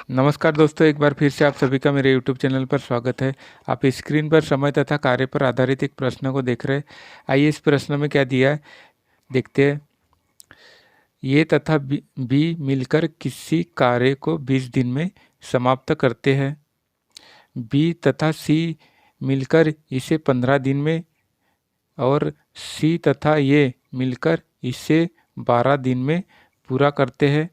नमस्कार दोस्तों, एक बार फिर से आप सभी का मेरे YouTube चैनल पर स्वागत है। आप स्क्रीन पर समय तथा कार्य पर आधारित एक प्रश्न को देख रहे हैं। आइए इस प्रश्न में क्या दिया है देखते हैं। ए तथा बी मिलकर किसी कार्य को 20 दिन में समाप्त करते हैं। बी तथा सी मिलकर इसे 15 दिन में और सी तथा ए मिलकर इसे 12 दिन में पूरा करते हैं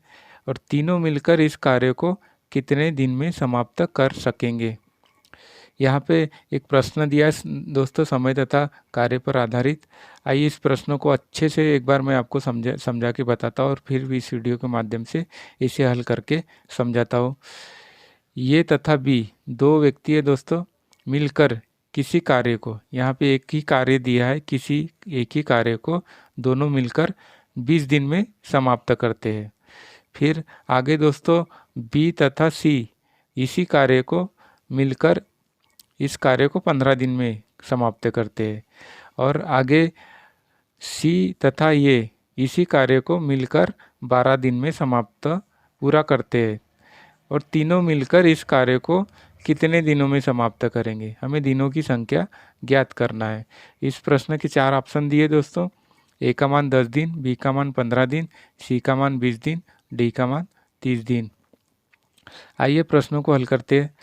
और तीनों मिलकर इस कार्य को कितने दिन में समाप्त कर सकेंगे। यहाँ पे एक प्रश्न दिया है दोस्तों, समय तथा कार्य पर आधारित। आइए इस प्रश्न को अच्छे से एक बार मैं आपको समझा के बताता हूँ और फिर भी इस वीडियो के माध्यम से इसे हल करके समझाता हूँ। ये तथा बी दो व्यक्ति है दोस्तों, मिलकर किसी कार्य को, यहाँ पे एक ही कार्य दिया है, किसी एक ही कार्य को दोनों मिलकर 20 दिन में समाप्त करते हैं। फिर आगे दोस्तों बी तथा सी इसी कार्य को मिलकर इस कार्य को 15 दिन में समाप्त करते हैं और आगे सी तथा ये इसी कार्य को मिलकर 12 दिन में समाप्त पूरा करते हैं और तीनों मिलकर इस कार्य को कितने दिनों में समाप्त करेंगे। हमें दिनों की संख्या ज्ञात करना है। इस प्रश्न के 4 ऑप्शन दिए दोस्तों। ए का मान 10 दिन, बी का मान 15 दिन, सी का मान 20 दिन, डी का मान 30 दिन। आइए प्रश्नों को हल करते हैं।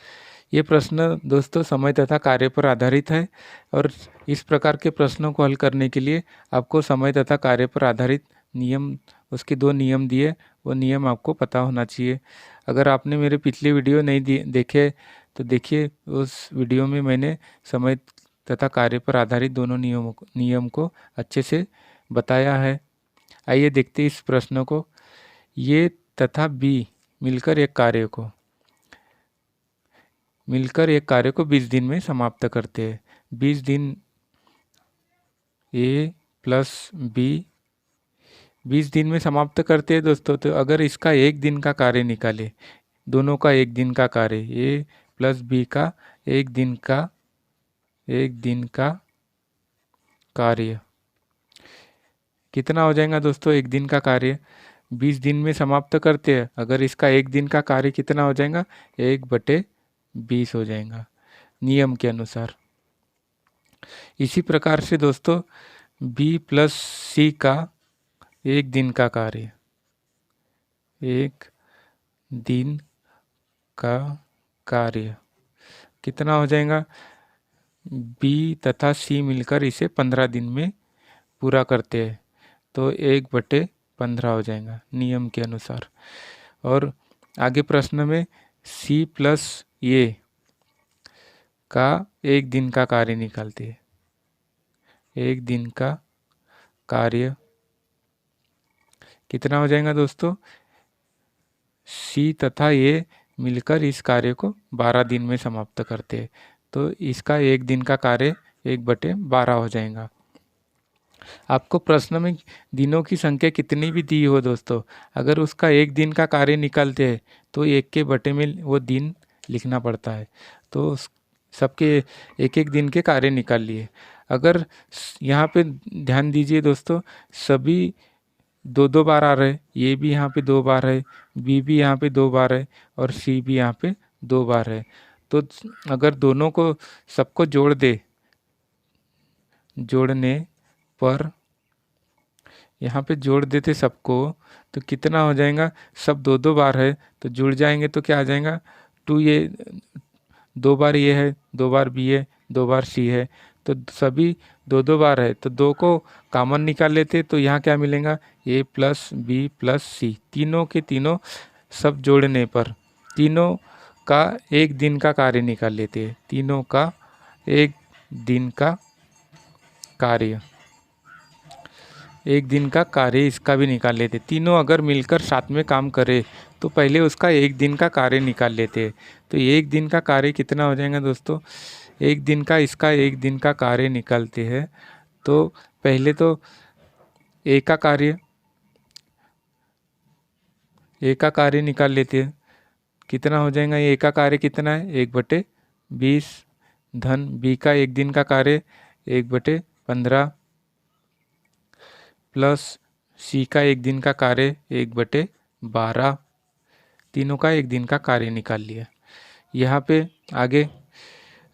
ये प्रश्न दोस्तों समय तथा कार्य पर आधारित है और इस प्रकार के प्रश्नों को हल करने के लिए आपको समय तथा कार्य पर आधारित नियम, उसके 2 नियम दिए, वो नियम आपको पता होना चाहिए। अगर आपने मेरे पिछले वीडियो नहीं देखे तो देखिए, उस वीडियो में मैंने समय तथा कार्य पर आधारित दोनों नियम को अच्छे से बताया है। आइए देखते हैं इस प्रश्न को। ये तथा बी मिलकर एक कार्य को 20 दिन में समाप्त करते हैं। 20 दिन ए प्लस बी 20 दिन में समाप्त करते हैं दोस्तों। तो अगर इसका एक दिन का कार्य निकाले, दोनों का एक दिन का कार्य, ए प्लस बी का एक दिन का कार्य कितना हो जाएगा दोस्तों। एक दिन का कार्य 20 दिन में समाप्त करते हैं, अगर इसका एक दिन का कार्य कितना हो जाएगा, 1/20 हो जाएगा नियम के अनुसार। इसी प्रकार से दोस्तों बी प्लस सी का एक दिन का कार्य, एक दिन का कार्य कितना हो जाएगा, बी तथा सी मिलकर इसे 15 दिन में पूरा करते हैं तो 1/15 हो जाएगा नियम के अनुसार। और आगे प्रश्न में सी प्लस ए का एक दिन का कार्य निकालते हैं। एक दिन का कार्य कितना हो जाएगा दोस्तों, सी तथा ए मिलकर इस कार्य को 12 दिन में समाप्त करते हैं तो इसका एक दिन का कार्य 1/12 हो जाएगा। आपको प्रश्न में दिनों की संख्या कितनी भी दी हो दोस्तों, अगर उसका एक दिन का कार्य निकालते हैं तो 1 के बटे में वो दिन लिखना पड़ता है। तो सबके एक एक दिन के कार्य निकाल लिए। अगर यहाँ पे ध्यान दीजिए दोस्तों, सभी 2-2 बार आ रहे, ये भी यहाँ पे 2 बार है, बी भी यहाँ पे 2 बार है और सी भी यहाँ पे 2 बार है। तो अगर दोनों को सबको जोड़ने पर यहाँ पे जोड़ देते सबको तो कितना हो जाएगा, सब 2-2 बार है तो जुड़ जाएंगे तो क्या आ जाएगा, 2 ये 2 बार ये है, 2 बार बी है, 2 बार सी है, तो सभी 2-2 बार है तो 2 को कॉमन निकाल लेते तो यहाँ क्या मिलेगा, ए प्लस बी प्लस सी, तीनों के तीनों सब जोड़ने पर तीनों का एक दिन का कार्य निकाल लेते हैं। तीनों का एक दिन का कार्य, एक दिन का कार्य इसका भी निकाल लेते। तीनों अगर मिलकर साथ में काम करे तो पहले उसका एक दिन का कार्य निकाल लेते हैं। तो एक दिन का कार्य कितना हो जाएगा दोस्तों, एक दिन का, इसका एक दिन का कार्य निकालते हैं तो पहले तो ए का कार्य निकाल लेते हैं। कितना हो जाएगा, ए का कार्य कितना है, 1/20 धन बी का एक दिन का कार्य 1/15 प्लस सी का एक दिन का कार्य 1/12 तीनों का एक दिन का कार्य निकाल लिया। यहाँ पे आगे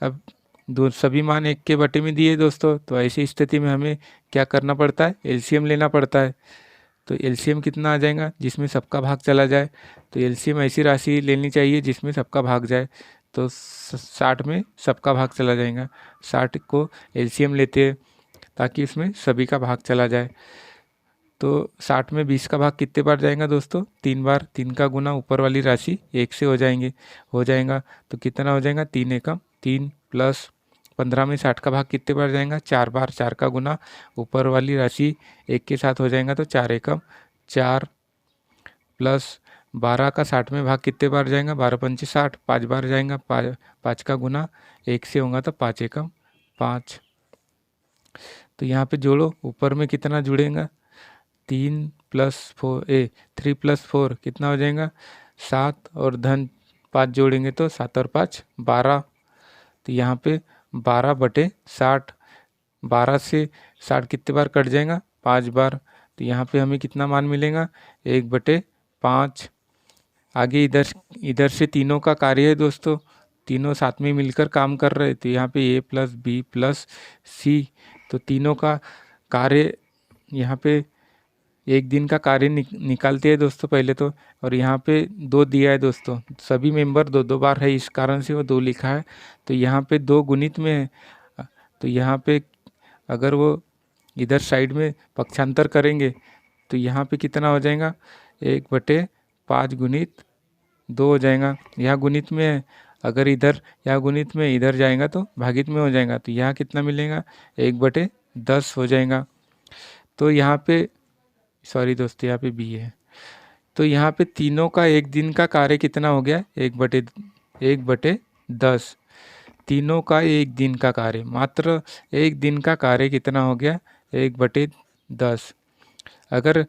अब दो सभी मान 1 के बटे में दिए दोस्तों, तो ऐसी स्थिति में हमें क्या करना पड़ता है, एलसीएम लेना पड़ता है। तो एलसीएम कितना आ जाएगा, जिसमें सबका भाग चला जाए। तो एलसीएम ऐसी राशि लेनी चाहिए जिसमें सबका भाग जाए। तो 60 में सबका भाग चला जाएगा, 60 को एलसीएम लेते हैं ताकि इसमें सभी का भाग चला जाए। तो 60 में 20 का भाग कितने बार जाएगा दोस्तों, 3 बार। 3 का गुना ऊपर वाली राशि 1 से हो जाएगा। तो कितना हो जाएगा, 3 एकम 3 प्लस 15 में 60 का भाग कितने बार जाएगा, 4 बार। 4 का गुना ऊपर वाली राशि 1 के साथ हो जाएगा, तो 4 एकम 4 प्लस 12 का 60 में भाग कितने बार जाएगा, 12 पंचे 60, 5 बार जाएगा। 5 का गुना 1 से होगा तो 5 एकम 5। तो यहाँ पे जोड़ो, ऊपर में कितना जुड़ेगा, 3 प्लस 4 कितना हो जाएगा, 7 और धन 5 जोड़ेंगे तो 7 और 5 12। तो यहाँ पे 12/60, 12 से 60 कितने बार कट जाएगा, 5 बार। तो यहाँ पे हमें कितना मान मिलेगा, 1/5। आगे इधर से तीनों का कार्य है दोस्तों, तीनों साथ में मिलकर काम कर रहे हैं। तो यहाँ पे A plus B plus C, तो तीनों का कार्य यहाँ पे एक दिन का कार्य निकालते हैं दोस्तों पहले तो। और यहाँ पे 2 दिया है दोस्तों, सभी मेंबर 2 बार है, इस कारण से वो 2 लिखा है। तो यहाँ पे 2 गुणित में है, तो यहाँ पे अगर वो इधर साइड में पक्षांतर करेंगे तो यहाँ पे कितना हो जाएगा, 1/5 गुणित 2 हो जाएगा। यहाँ गुणित में है, अगर इधर यहाँ गुणित में इधर जाएगा तो भागित में हो जाएगा। तो यहाँ कितना मिलेगा, 1/10 हो जाएगा। तो यहाँ पे सॉरी दोस्तों, यहाँ पे बी है। तो यहाँ पे तीनों का एक दिन का कार्य कितना हो गया, 1/10। तीनों का एक दिन का कार्य, मात्र एक दिन का कार्य कितना हो गया, 1/10। अगर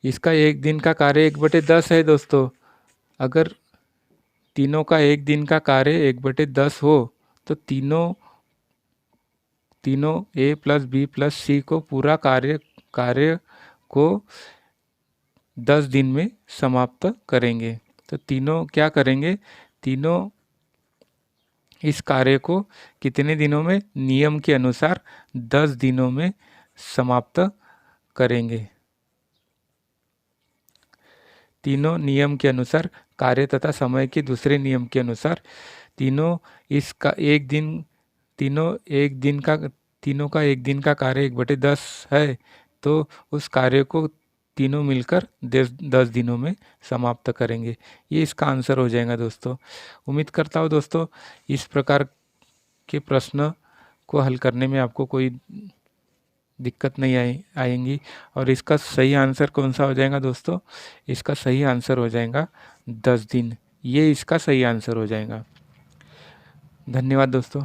इसका एक दिन का कार्य 1/10 है दोस्तों, अगर तीनों का एक दिन का कार्य 1/10 हो तो तीनों A plus B plus C को पूरा कार्य को 10 दिन में समाप्त करेंगे। तो तीनों क्या करेंगे, तीनों इस कार्य को कितने दिनों में, नियम के अनुसार 10 दिनों में समाप्त करेंगे। तीनों नियम के अनुसार कार्य तथा समय के दूसरे नियम के अनुसार तीनों का एक दिन का कार्य 1/10 है, तो उस कार्य को तीनों मिलकर 10 दिनों में समाप्त करेंगे। ये इसका आंसर हो जाएगा दोस्तों। उम्मीद करता हूँ दोस्तों इस प्रकार के प्रश्न को हल करने में आपको कोई दिक्कत नहीं आएंगी। और इसका सही आंसर कौन सा हो जाएगा दोस्तों, इसका सही आंसर हो जाएगा 10 दिन। ये इसका सही आंसर हो जाएगा। धन्यवाद दोस्तों।